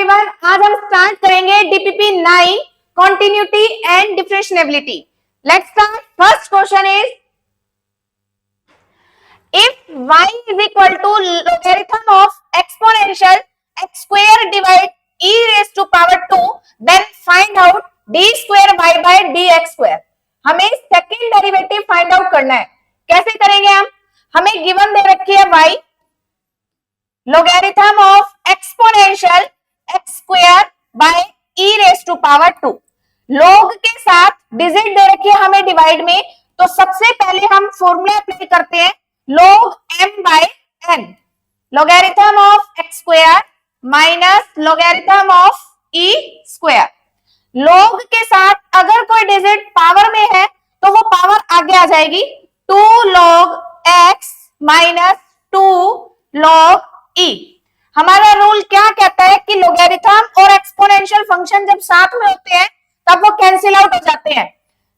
Everyone, आज हम start करेंगे DPP 9 continuity and differentiability. Let's start. First question is if y is equal to logarithm of exponential x square divide e raised to power 2, then find out d square y by dx square। हमें second derivative find out करना है। कैसे करेंगे हम? हमें given दे रखी है y logarithm of exponential x square by e raised to power 2। log के साथ डिजिट दे रखी है हमें डिवाइड में, तो सबसे पहले हम फॉर्मूला अप्लाई करते हैं log m by n, logarithm of x square minus logarithm of e square। log के साथ अगर कोई डिजिट पावर में है तो वो पावर आगे आ जाएगी, 2 log x minus 2 log e। हमारा रूल क्या कहता है कि लोगैरिथम और एक्सपोनेंशियल फंक्शन जब साथ में होते हैं तब वो कैंसिल आउट हो जाते हैं।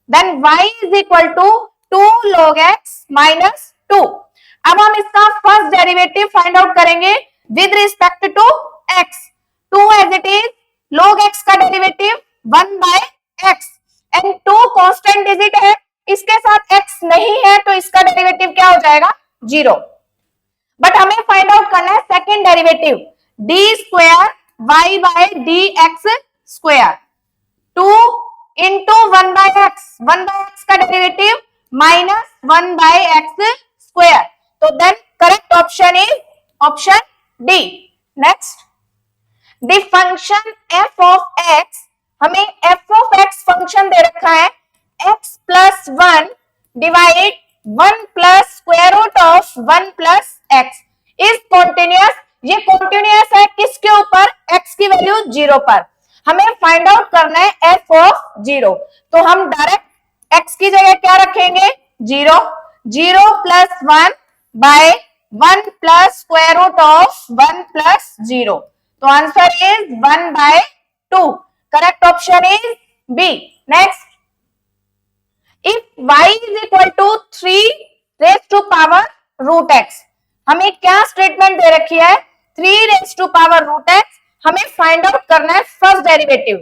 Then y is equal to 2 log x minus 2। अब हम इसका फर्स्ट डेरिवेटिव फाइंड आउट करेंगे with respect to x। 2 as it is, log x का derivative 1 by x and 2 constant digit है, इसके साथ x नहीं है तो इसका डेरिवेटिव क्या हो जाएगा? 0। बट हमें फाइंड आउट करना है second derivative d square y by d x square. 2 into 1 by x का derivative minus 1 by x square. तो then correct option is option D. Next, the function f of x, हमें f of x function दे रखा है x plus 1 divide 1 plus square root of 1 plus x is continuous. ये continuous है किसके ऊपर? X की वैल्यू 0 पर। हमें फाइंड आउट करना है एफ ऑफ 0, तो हम डायरेक्ट एक्स की जगह क्या रखेंगे? 0 plus 1 by 1 plus square root of 1 plus 0। तो answer is 1 by 2। Correct option is B. Next, if y is equal to 3 raised to power root x, हमें क्या स्टेटमेंट दे रखी है? 3 raised to power root x। हमें find out करना है first derivative.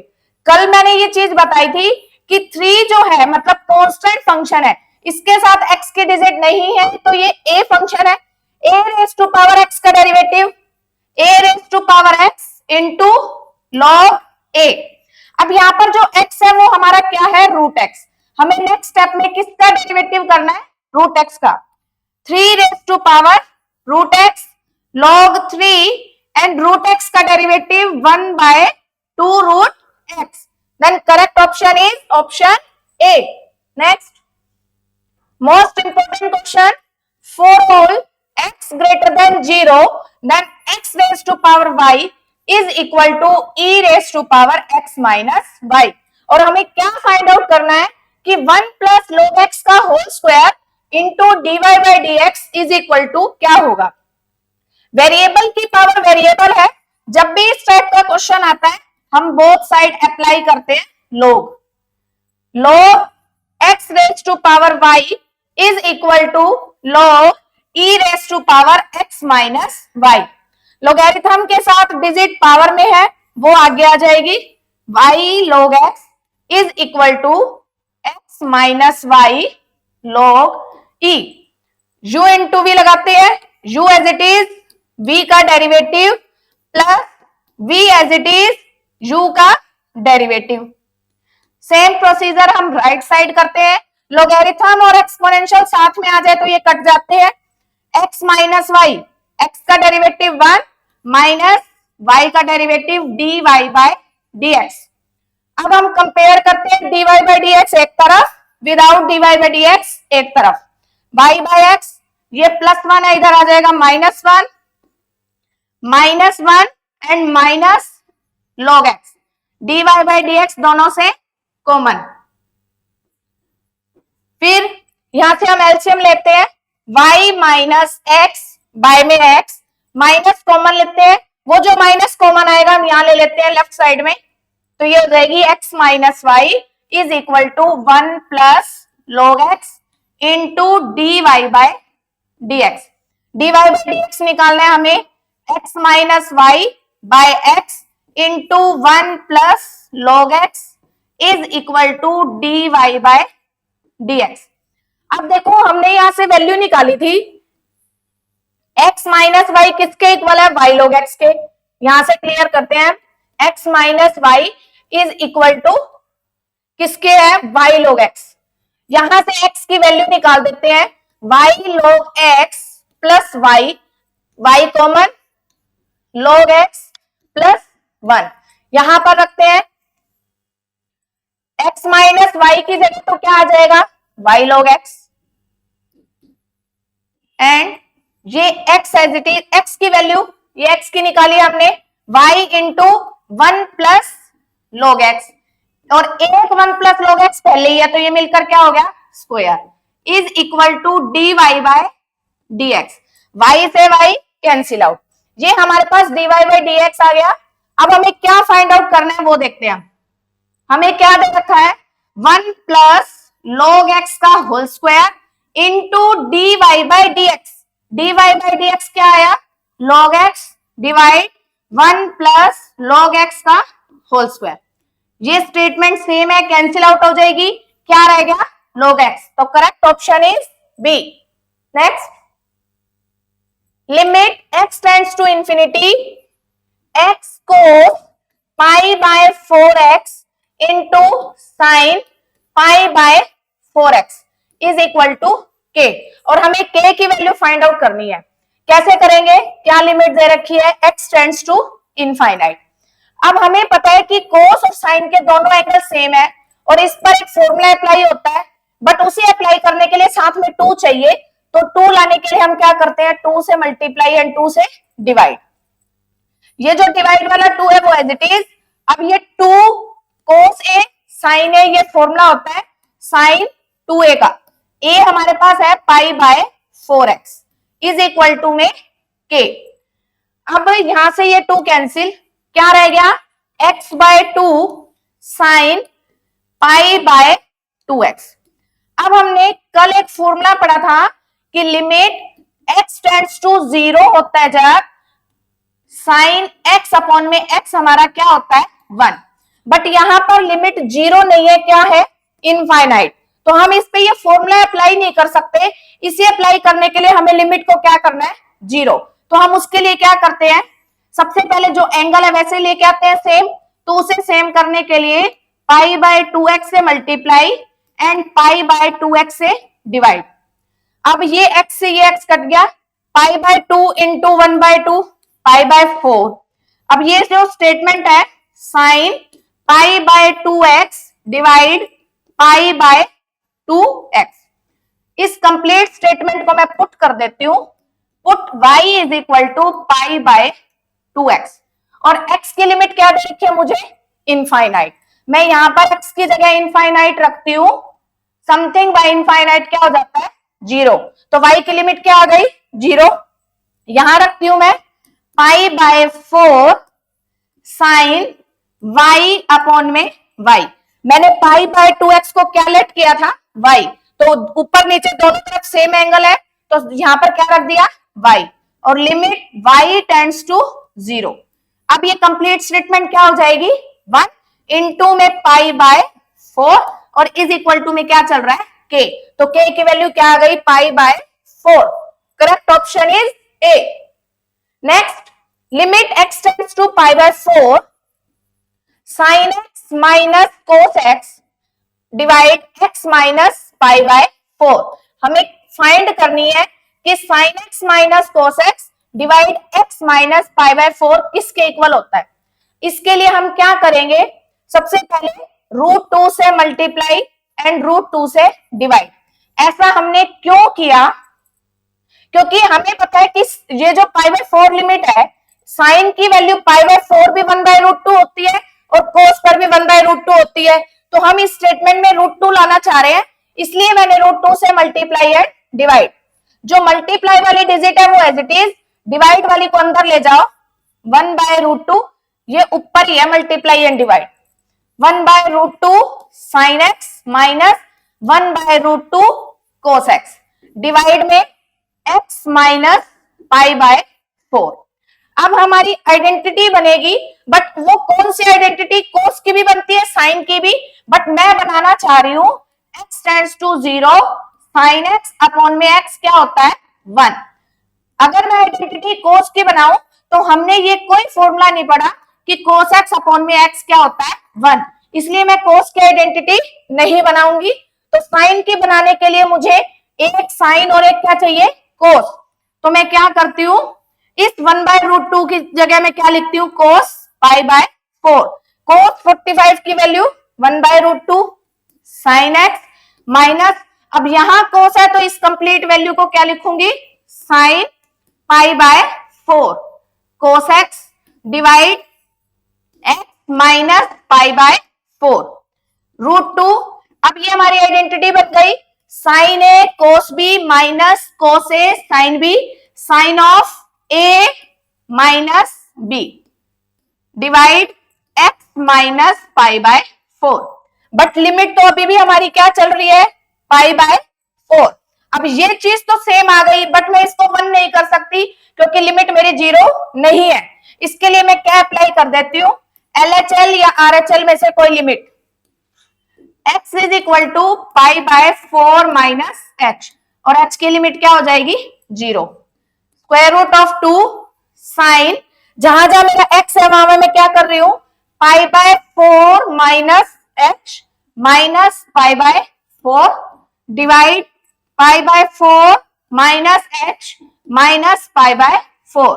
कल मैंने ये चीज बताई थी कि 3 जो है मतलब कांस्टेंट फंक्शन है, इसके साथ x के डिजिट नहीं है तो ये a फंक्शन है। a raised to power x का derivative a raised to power x into log a। अब यहाँ पर जो x है वो हमारा क्या है? Root x। हमें नेक्स्ट स्टेप में किसका डेरिवेटिव करना है? रूट एक्स का। 3 raised to power root x log 3 and root x का derivative 1 by 2 root x. Then correct option is option A. Next, most important question, for all x greater than 0 then x raised to power y is equal to e raised to power x minus y। और हमें क्या find out करना है कि 1 plus log x का whole square into dy by dx is equal to क्या होगा? Variable की पावर वेरिएबल है, जब भी इस टाइप का क्वेश्चन आता है हम बोथ साइड अप्लाई करते हैं log x raise to power y is equal to log e raise to power x minus y। Logarithm के साथ डिजिट पावर में है वो आगे आ जाएगी, y log x is equal to x minus y log e। u into v लगाते हैं, u as it is v का derivative plus v as it is u का डेरिवेटिव। सेम प्रोसीजर हम राइट साइड करते हैं। Logarithm और exponential साथ में आ जाए तो ये कट जाते हैं। x माइनस वाई, x का डेरिवेटिव 1 माइनस y का डेरिवेटिव dy बाय dx। अब हम कंपेयर करते हैं dy बाई dx एक तरफ, विदाउट dy बाई dx एक तरफ। y बाई x, ये प्लस 1 है, इधर आ जाएगा minus 1 and minus log x। dy by dx दोनों से कॉमन। फिर यहां से हम एलसीएम लेते हैं, y माइनस x, बाय में x माइनस कॉमन लेते हैं, वो जो माइनस कॉमन आएगा हम यहां ले लेते हैं लेफ्ट साइड में, तो ये हो जाएगी x minus y is equal to 1 plus log x into dy by dx। dy by dx निकालना है हमें, x minus y by x into 1 plus log x is equal to dy by dx। अब देखो हमने यहां से value निकाली थी x माइनस वाई किसके इक्वल है, y log x के। यहां से क्लियर करते हैं, x minus y is equal to किसके है, y log x। यहां से x की वैल्यू निकाल देते हैं, y log x plus y common, log x plus 1 यहां पर रखते हैं। x माइनस वाई की जगह तो क्या आ जाएगा, y log x, एंड ये x as it is, x की वैल्यू ये x की निकाली हमने, y into 1 plus log x, और एक 1 प्लस log x पहले ही है तो ये मिलकर क्या हो गया, square, is equal to dy by dx। y से y कैंसिल आउट, ये हमारे पास dy बाय dx आ गया। अब हमें क्या फाइंड आउट करना है वो देखते हैं। हमें क्या दे रखा है, 1 प्लस log x का whole square into dy by dx। dy by dx क्या आया, log x divide 1 plus log x का होल स्क्वायर। ये स्टेटमेंट सेम है, कैंसिल आउट हो जाएगी, क्या रह गया, log x। तो correct option is B. Next, limit x tends to infinity x cos pi by 4x into sine pi by 4x is equal to k, और हमें k की वैल्यू फाइंड आउट करनी है। कैसे करेंगे, क्या लिमिट दे रखी है, x टेंड्स टू इनफाइनाइट। अब हमें पता है कि cos और sin के दोनों एंगल सेम है और इस पर एक फॉर्मूला अप्लाई होता है, बट उसे अप्लाई करने के लिए साथ में 2 चाहिए, तो 2 लाने के लिए हम क्या करते हैं, 2 से मल्टीप्लाई एंड 2 से डिवाइड। ये जो डिवाइड वाला 2 है वो एज इट इज। अब ये 2 cos a sin a, ये फॉर्मूला होता है sin 2a का, a हमारे पास है pi by 4x is equal to में k। अब यहां से ये 2 कैंसिल, क्या रह गया, x बाय 2 साइन पाई बाय 2x। अब हमने कल एक फॉर्मूला पढ़ा था कि लिमिट x टेंड्स टू 0 होता है जब साइन x अपॉन में x हमारा क्या होता है, 1। बट यहां पर लिमिट 0 नहीं है, क्या है, इनफाइनाइट, तो हम इस पे ये फॉर्मूला अप्लाई नहीं कर सकते। इसे अप्लाई करने के लिए हमें लिमिट को क्या करना है, 0। तो हम उसके लिए क्या करते हैं, सबसे पहले जो एंगल है वैसे लेके आते हैं सेम, तो उसे सेम करने के लिए पाई बाय 2x से multiply and pi by 2x से डिवाइड। अब ये x से ये x कट गया, pi by 2 into 1 by 2 pi by 4। अब ये जो स्टेटमेंट है sine pi by 2x divide pi by 2x, इस कंप्लीट स्टेटमेंट को मैं पुट कर देती हूं, put y is equal to pi by 2x, और x की लिमिट क्या दे रखी है मुझे, इनफाइनाइट। मैं यहां पर x की जगह इनफाइनाइट रखती हूं, समथिंग बाय इनफाइनाइट क्या हो जाता है, 0, तो y की लिमिट क्या आ गई, 0। यहां रखती हूं मैं pi by 4 sine y upon में y। मैंने पाई बाय 2x को क्या लेट किया था, y, तो ऊपर नीचे दोनों तरफ सेम एंगल है, तो यहां पर क्या रख दिया, y, और लिमिट y टेंड्स टू 0। अब ये कंप्लीट स्टेटमेंट क्या हो जाएगी, 1 इंटू में पाई बाय 4 और इज इक्वल टू में क्या चल रहा है, k, तो k की वैल्यू क्या आ गई, pi by 4। Correct option is A. Next, limit x tends to pi by 4 sine x minus cos x divide x minus pi by 4। हमें फाइंड करनी है कि sine x minus cos x divide x minus pi by 4 किसके equal होता है। इसके लिए हम क्या करेंगे, सबसे पहले √2 से मल्टीप्लाई एंड √2 से डिवाइड। ऐसा हमने क्यों किया, क्योंकि हमें पता है कि ये जो पाई बाय 4 लिमिट है, साइन की वैल्यू पाई बाय 4 भी 1 बाय √2 होती है और कोस पर भी 1 बाय √2 होती है, तो हम इस स्टेटमेंट में √2 लाना चाह रहे हैं, इसलिए मैंने √2 से मल्टीप्लाई एंड डिवाइड। जो मल्टीप्लाई वाली डिजिट है वो एज इट इज, डिवाइड वाली को अंदर ले जाओ, 1 बाय √2, ये ऊपर ही है multiply and divide, 1 by √2 sine x minus 1 by √2 cos x divide में x माइनस पाई बाय 4। अब हमारी आइडेंटिटी बनेगी, बट वो कौन सी आइडेंटिटी? कोस की भी बनती है, साइन की भी, बट मैं बनाना चाह रही हूं x tends to 0, sine x upon में x क्या होता है 1। अगर मैं आइडेंटिटी कोस की बनाऊं तो हमने ये कोई फॉर्मूला नहीं पढ़ा कि कोस x अपॉन में x क्या होता है 1, इसलिए मैं कोस की आइडेंटिटी नहीं बनाऊंगी। तो साइन की बनाने के लिए मुझे एक साइन और एक क्या चाहिए? कोस। तो मैं क्या करती हूं, इस 1/√2 की जगह में क्या लिखती हूँ? कोस π/4। कोस 45 की वैल्यू 1/√2 साइन x माइनस, अब यहां कोस है तो इस कंप्लीट वैल्यू को क्या लिखूंगी? Sine π/4 cos x divide x minus π/4 √2। अब ये हमारी आइडेंटिटी बन गई, sine A cos B minus cos A sine B, sine of A minus B divide x minus π/4। But limit तो अभी भी हमारी क्या चल रही है? π/4। अब ये चीज तो सेम आ गई, बट मैं इसको 1 नहीं कर सकती क्योंकि लिमिट मेरी 0 नहीं है। इसके लिए मैं क्या अप्लाई कर देती हूं? LHL या RHL में से कोई limit, x is equal to π/4 minus h, और h की लिमिट क्या हो जाएगी? 0। स्क्वायर रूट ऑफ 2 साइन, जहां जहां मेरा x है वहां मैं क्या कर रही हूं? π/4 minus h minus π/4 divide π/4 minus h minus π/4।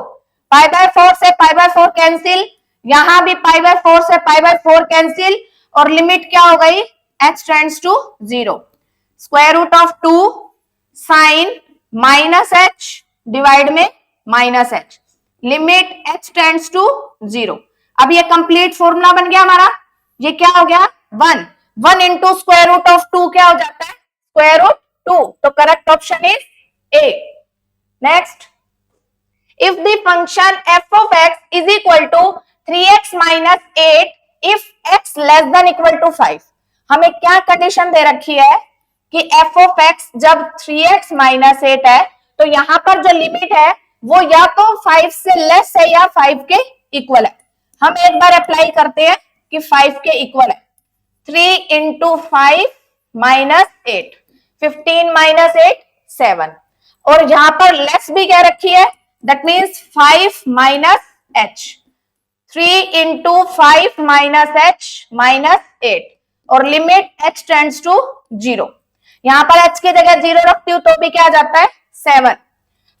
π/4 से π/4 कैंसिल, यहां भी π/4 से π/4 कैंसिल, और लिमिट क्या हो गई? h tends to 0। Square root of 2 sine minus h divide में minus h, limit h tends to 0। अब ये कंप्लीट फॉर्मूला बन गया हमारा। ये क्या हो गया? 1 इंटू स्क्वायर रूट ऑफ 2 क्या हो जाता है? Square root 2। तो correct option is A. Next, if the function f of x is equal to 3x minus 8 if x less than equal to 5, हमें क्या कंडीशन दे रखी है कि f of x जब 3x minus 8 है तो यहां पर जो लिमिट है वो या तो 5 से लेस है या 5 के इक्वल है। हम एक बार अप्लाई करते हैं कि 5 के इक्वल है। 3 इंटू 5 माइनस 8, 15 माइनस 8 7, और यहां पर लेस भी क्या रखी है? That means 5 minus h। 3 into 5 minus h minus 8, और लिमिट h टेंड्स टू 0। यहां पर h की जगह 0 रखती हूं तो भी क्या आ जाता है? 7।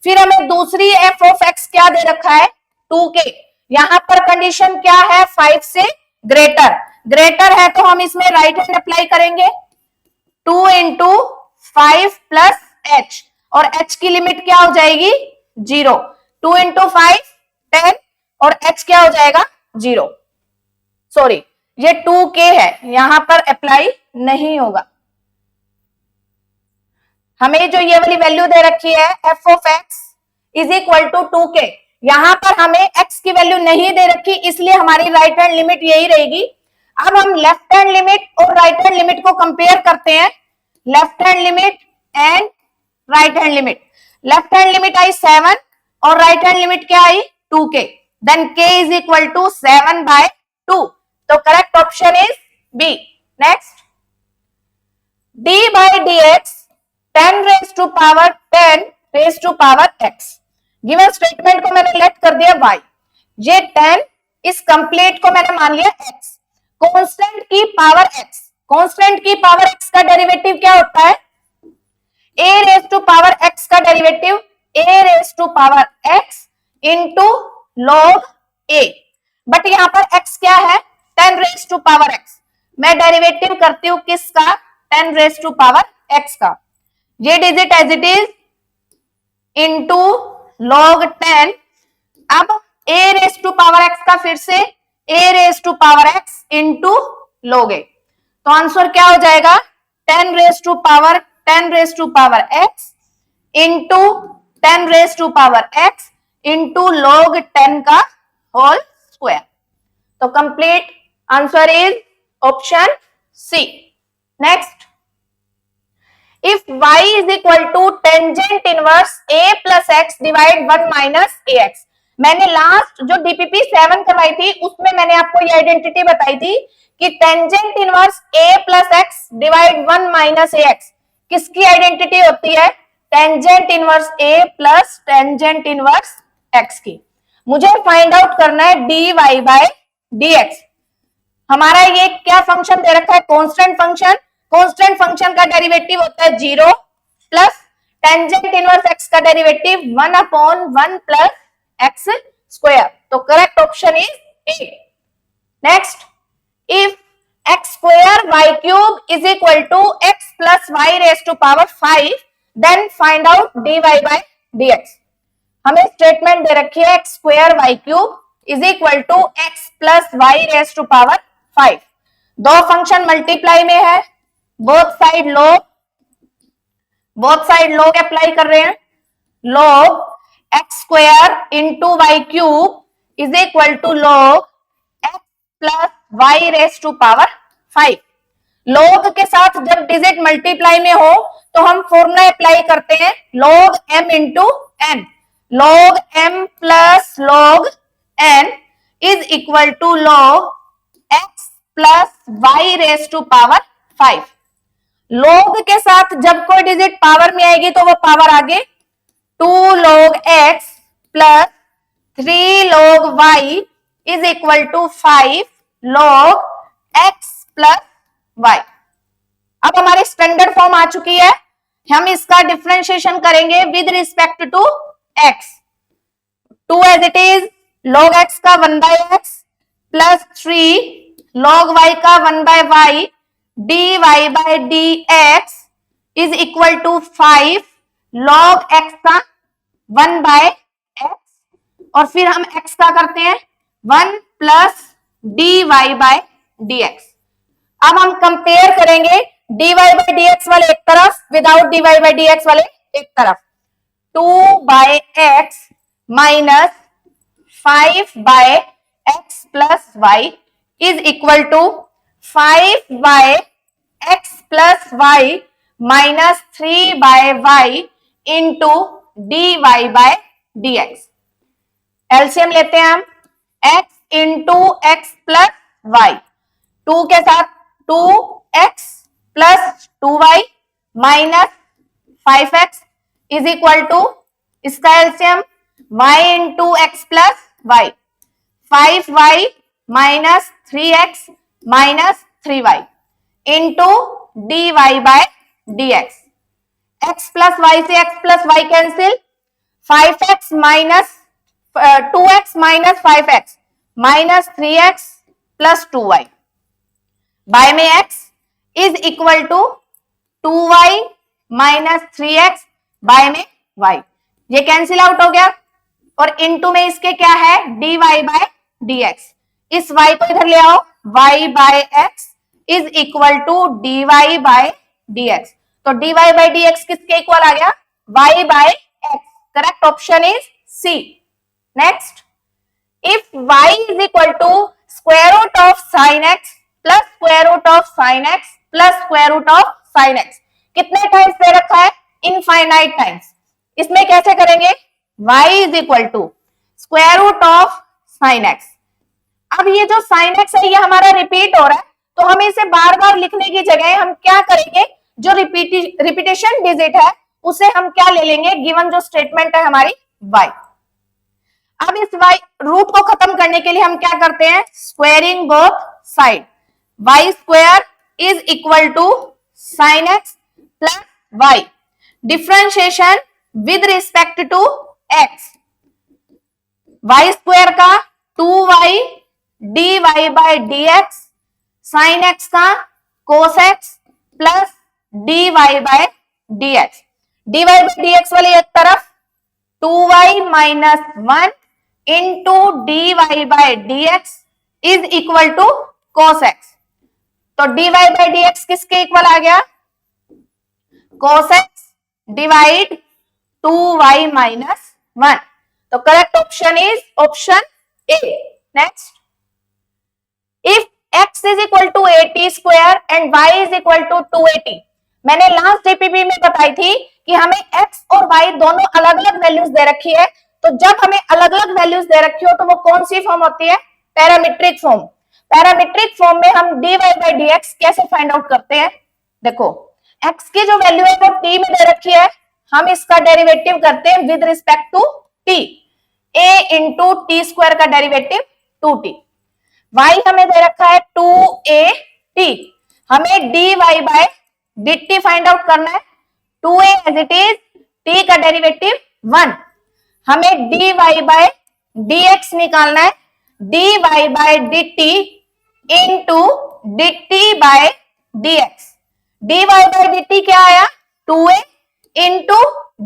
फिर हमें दूसरी f of x क्या दे रखा है? 2k। यहां पर कंडीशन क्या है? 5 से ग्रेटर है, तो हम इसमें राइट हैंड अप्लाई करेंगे। 2 इंटू 5 प्लस h, और h की लिमिट क्या हो जाएगी? 0। 2 इंटू 5 10, और h क्या हो जाएगा? 0। सॉरी, ये 2k है, यहां पर अप्लाई नहीं होगा। हमें जो ये वाली वैल्यू दे रखी है f of x is equal to 2k, यहां पर हमें x की वैल्यू नहीं दे रखी, इसलिए हमारी राइट हैंड लिमिट यही रहेगी। अब हम लेफ्ट हैंड लिमिट और राइट हैंड लिमिट को कंपेयर करते हैं। Left hand limit and right hand limit. Left hand limit आई 7 और राइट हैंड लिमिट क्या आई? 2k। Then k is equal to 7/2। तो correct option is B. Next, d by dx 10 raised to power 10 raised to power x। Given statement को मैंने late कर दिया y, ये 10, इस कंप्लीट को मैंने मान लिया x। कांस्टेंट की पावर x, कांस्टेंट की पावर x का डेरिवेटिव क्या होता है? a raised to power x का derivative a raised to power x into log a। But यहां पर x क्या है? 10 raised to power x। मैं डेरिवेटिव करती हूं किसका? 10 raised to power x का। ये digit as it is into log 10। अब a raise to power x का फिर से a raise to power x into log a। तो आंसर क्या हो जाएगा? 10 रेज टू पावर x इंटू 10 raise to power x into log 10 का होल स्क्वायर। तो complete answer is option C. Next, if y is equal to tangent inverse a plus x divide 1 minus ax, मैंने last जो DPP 7 करवाई थी उसमें मैंने आपको ये आइडेंटिटी बताई थी कि टेंजेंट इनवर्स ए प्लस एक्स डिवाइड 1 माइनस ए एक्स किसकी आइडेंटिटी होती है? टेंजेंट इनवर्स ए प्लस टेंजेंट इनवर्स एक्स की। मुझे फाइंड आउट करना है dy बाय dx। हमारा ये क्या फंक्शन दे रखा है? Constant function. कांस्टेंट फंक्शन का डेरिवेटिव होता है 0 प्लस टेंजेंट इनवर्स x का डेरिवेटिव 1/1 प्लस एक्स स्क्वायर। तो correct option is A. Next, if x square y cube is equal to x plus y raised to power 5, then find out dy by dx। हमें statement दे रखी है x square y cube is equal to x plus y raised to power 5। दो function multiply में है, both side log apply कर रहे हैं। log x square into y cube is equal to log x plus y raised to power 5। log के साथ जब digit multiply में हो तो हम फॉर्मूला अप्लाई करते हैं log m into n। log m plus log n is equal to log x plus y raised to power 5। log के साथ जब कोई डिजिट पावर में आएगी तो वो पावर आगे 2 log x plus 3 log y is equal to 5 log x plus y। अब हमारी स्टैंडर्ड फॉर्म आ चुकी है, हम इसका डिफरेंशिएशन करेंगे with respect to x। 2 as it is log x का 1 by x plus 3 log y का 1 by y dy by dx is equal to 5 log x का 1 by x और फिर हम x का करते हैं 1 प्लस dy by dx। अब हम कंपेयर करेंगे dy by dx वाले एक तरफ विदाउट dy by dx वाले एक तरफ। 2 by x minus 5 by x plus y is equal to 5 by x plus y minus 3 by y into dy by dx। LCM लेते हैं हम x into x plus y। 2 के साथ 2x plus 2y minus 5x is equal to इसका LCM y into x plus y। 5y minus 3x minus 3y into dy by dx। x plus y से x plus y cancel, 5x minus 2x minus 5x minus 3x plus 2y by में x is equal to 2y minus 3x by में y। ये cancel out हो गया और into में इसके क्या है dy by dx। इस y को इधर ले आओ, y by x is equal to dy by dx। तो dy by dx किसके इक्वल आ गया? y by x। Correct option is C। Next, if y is equal to square root of sin x plus square root of sin x plus square root of sin x कितने times they रखा है? Infinite times. इसमें कैसे करेंगे? y is equal to square root of sin x। अब ये जो sin x है ये हमारा रिपीट हो रहा है तो हमें इसे बार बार लिखने की जगह हम क्या करेंगे, जो रिपीटेशन डिजिट है उसे हम क्या ले लेंगे, गिवन जो स्टेटमेंट है हमारी y। अब इस y रूट को खत्म करने के लिए हम क्या करते हैं, squaring both side. y square is equal to sin x plus y। Differentiation with respect to x। y square का 2y dy by dx, sin x का cos x plus dy by dx। dy by dx वाली एक तरफ 2y minus 1 into dy by dx is equal to cos x। तो dy by dx किसके equal आ गया? cos x divide 2y minus 1। तो correct option is option A. Next, if x is equal to 80 square and y is equal to 280। मैंने last DPP में बताई थी कि हमें x और y दोनों अलग अलग वैल्यूज दे रखी है तो जब हमें अलग अलग वैल्यूज दे रखी हो तो वो कौन सी फॉर्म होती है? Parametric form. पैरामीट्रिक फॉर्म में हम dy by dx कैसे फाइंड आउट करते हैं? देखो x की जो वैल्यू है वो t में दे रखी है, हम इसका डेरिवेटिव करते हैं with respect to t, a into T square का डेरिवेटिव 2t। y हमें दे रखा है 2at, हमें dy by dt find out करना है, 2a as it is, t का डेरिवेटिव 1, हमें dy by dx निकालना है, dy by dt into dt by dx। dy by dt क्या आया? 2a into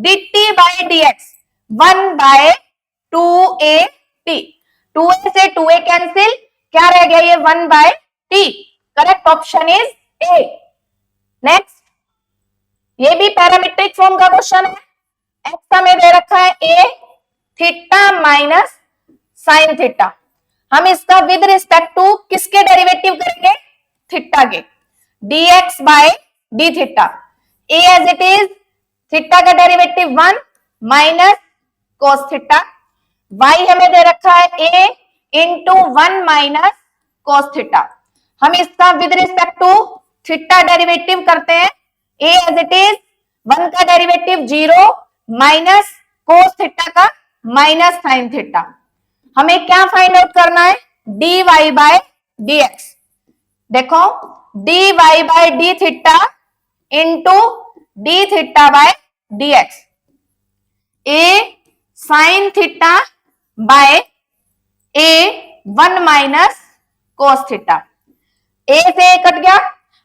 dt by dx, 1 by 2at, 2a से 2a cancel, क्या रह गया? ये 1 by t। Correct option is A. Next, ये भी पैरामीट्रिक फॉर्म का क्वेश्चन है। एक्स हमें दे रखा है a theta minus sine theta, हम इसका विद रिस्पेक्ट टू किसके डेरिवेटिव करेंगे? थीटा के, dx by D theta, a as it is, theta का derivative 1 minus cos theta, y हमें दे रखा है a into 1 minus cos theta, हम इसका with respect to theta derivative करते हैं, a एज इट इज, 1 का डेरिवेटिव 0 माइनस कोस थीटा का माइनस साइन थीटा, हमें क्या फाइंड आउट करना है? dy by dx। देखो dy by D theta into D theta by dx, a sine theta by a 1 minus cos theta, a से a कट गया।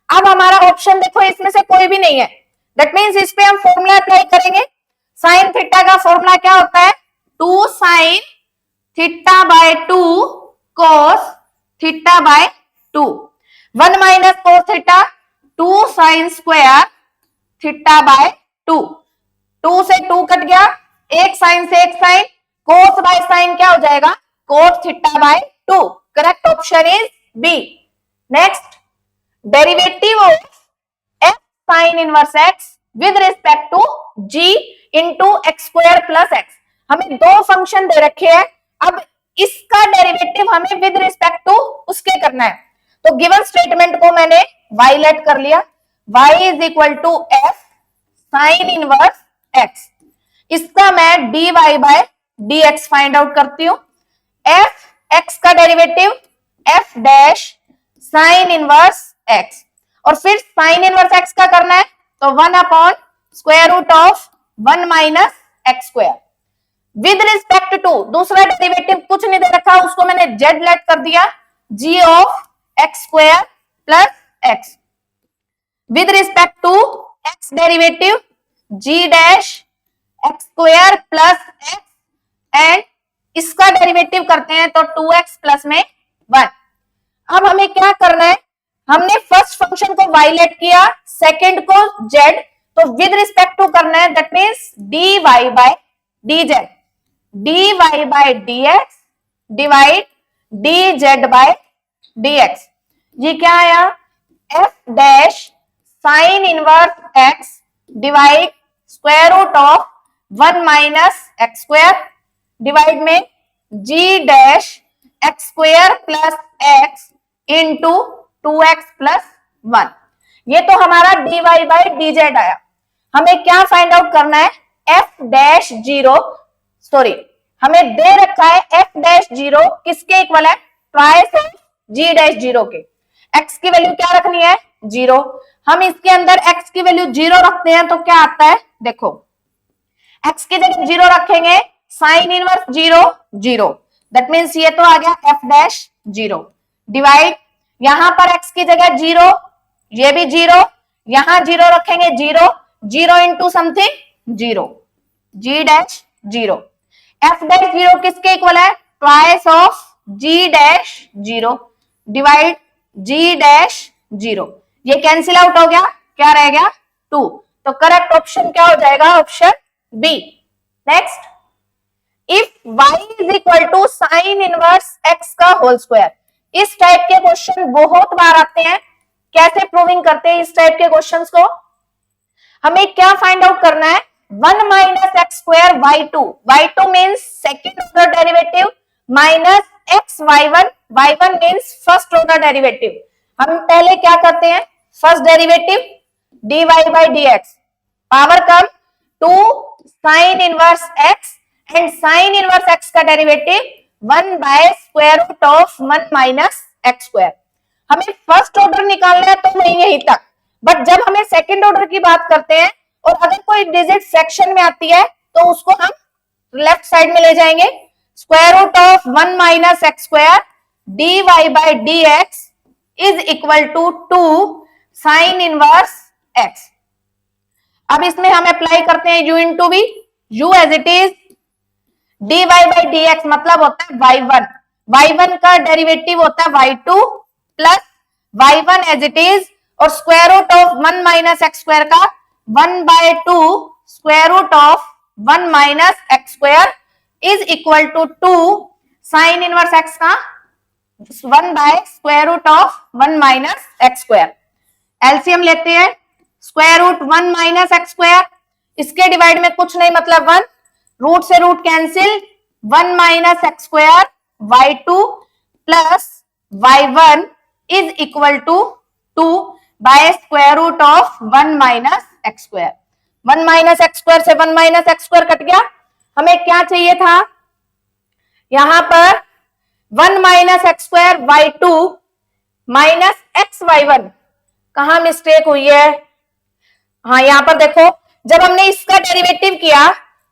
अब हमारा ऑप्शन देखो इसमें से कोई भी नहीं है, दैट मीन्स इस पे हम फॉर्मूला अप्लाई करेंगे। साइन थीटा का फॉर्मूला क्या होता है? 2 sign theta by 2 cos theta by 2, 1 minus cos theta 2 sine square theta by 2, 2 से 2 कट गया, एक साइन से एक साइन, कोस बाय साइन क्या हो जाएगा? Cos theta by 2। Correct option is B. Next, derivative of f sine inverse x with respect to g into X square plus X, हमें दो फंक्शन दे रखे हैं, अब इसका डेरिवेटिव हमें विद रिस्पेक्ट टू उसके करना है। तो गिवन स्टेटमेंट को मैंने y लेट कर लिया, y is equal to f sine inverse x, इसका मैं dy by dx find out करती हूं, f x का derivative f dash sine inverse x, और फिर साइन इनवर्स x का करना है तो 1 upon square root of 1 minus x square with respect to, दूसरा डेरिवेटिव कुछ नहीं दे रखा, उसको मैंने z लेट कर दिया, g of X square plus X with respect to x derivative g dash X square plus X, and इसका derivative करते हैं तो 2x प्लस में 1। अब हमें क्या करना है? हमने फर्स्ट फंक्शन को y लेट किया, सेकंड को z, तो विद रिस्पेक्ट टू करना है, that means dy by dz, dy by dx divide dz by dx। ये क्या आया? f dash sine inverse x divide square root of 1 minus x square divide में g dash X square plus X into 2x plus 1। ये तो हमारा dy by dz आया। हमें क्या फाइंड आउट करना है? f डैश 0, सॉरी हमें दे रखा है f डैश 0 किसके इक्वल है? ट्वाइस ऑफ g डैश 0 के। x की वैल्यू क्या रखनी है? 0। हम इसके अंदर x की वैल्यू 0 रखते हैं तो क्या आता है? देखो x की जगह 0 रखेंगे, साइन इनवर्स 0 0, दैट मींस ये तो आ गया f डैश 0 डिवाइड, यहां पर x की जगह 0, ये भी 0, यहां 0 रखेंगे 0, 0 into something 0, g dash 0, f dash 0 किसके इक्वल है? Twice of g dash 0 divide g dash 0, ये कैंसिल आउट हो गया, क्या रह गया? 2। तो करेक्ट ऑप्शन क्या हो जाएगा? Option B. Next, if y is equal to sine inverse x का होल स्क्वायर, इस टाइप के क्वेश्चन बहुत बार आते हैं। कैसे प्रूविंग करते हैं इस टाइप के क्वेश्चंस को? हमें क्या फाइंड आउट करना है? 1 minus x square Y two means second order derivative minus X Y one means first order derivative. हम पहले क्या करते हैं, first derivative dy by dx power कम 2 sine inverse x and sine inverse x का derivative 1 by square root of 1 minus x square. हमें first order निकालना है तो वही यहीं तक, बट जब हमें सेकंड ऑर्डर की बात करते हैं और अगर कोई डिजिट फ्रैक्शन में आती है तो उसको हम लेफ्ट साइड में ले जाएंगे। Square root of 1 minus x square dy by dx is equal to 2 sine inverse x। अब इसमें हम अप्लाई करते हैं u into v, u as it is dy by dx मतलब होता है y1 का डेरिवेटिव होता है y2 plus y1 as it is और square root of 1 minus x square का 1 by 2 square root of 1 minus x square is equal to 2 sine inverse x का 1 by square root of 1 minus x square. LCM लेते हैं, square root 1 minus x square, इसके divide में कुछ नहीं मतलब 1, root से root cancel, 1 minus x square y2 plus y1 is equal to 2 by square root of 1 minus x square. 1 minus x square से 1 minus x square cut गया। हमें क्या चाहिए था, यहां पर 1 minus x square y2 minus x y1, कहां mistake हुई है, हाँ यहां पर देखो, जब हमने इसका डेरिवेटिव किया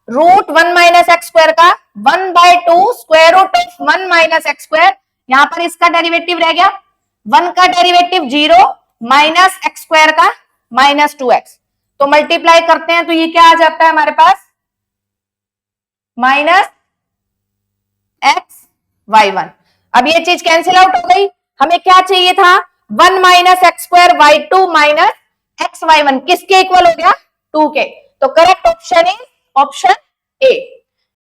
रूट 1 माइनस एक्स स्क्वायर का 1 by 2 square root of 1 minus x square, यहां पर इसका डेरिवेटिव रह गया 1 का डेरिवेटिव 0 माइनस एक्स स्क्वायर का माइनस 2x, तो मल्टीप्लाई करते हैं तो ये क्या आ जाता है हमारे पास माइनस एक्स y1। अब ये चीज कैंसिल आउट हो गई। हमें क्या चाहिए था, 1 minus x square y2 minus x y1 किसके इक्वल हो गया, 2 के। तो correct option is option A.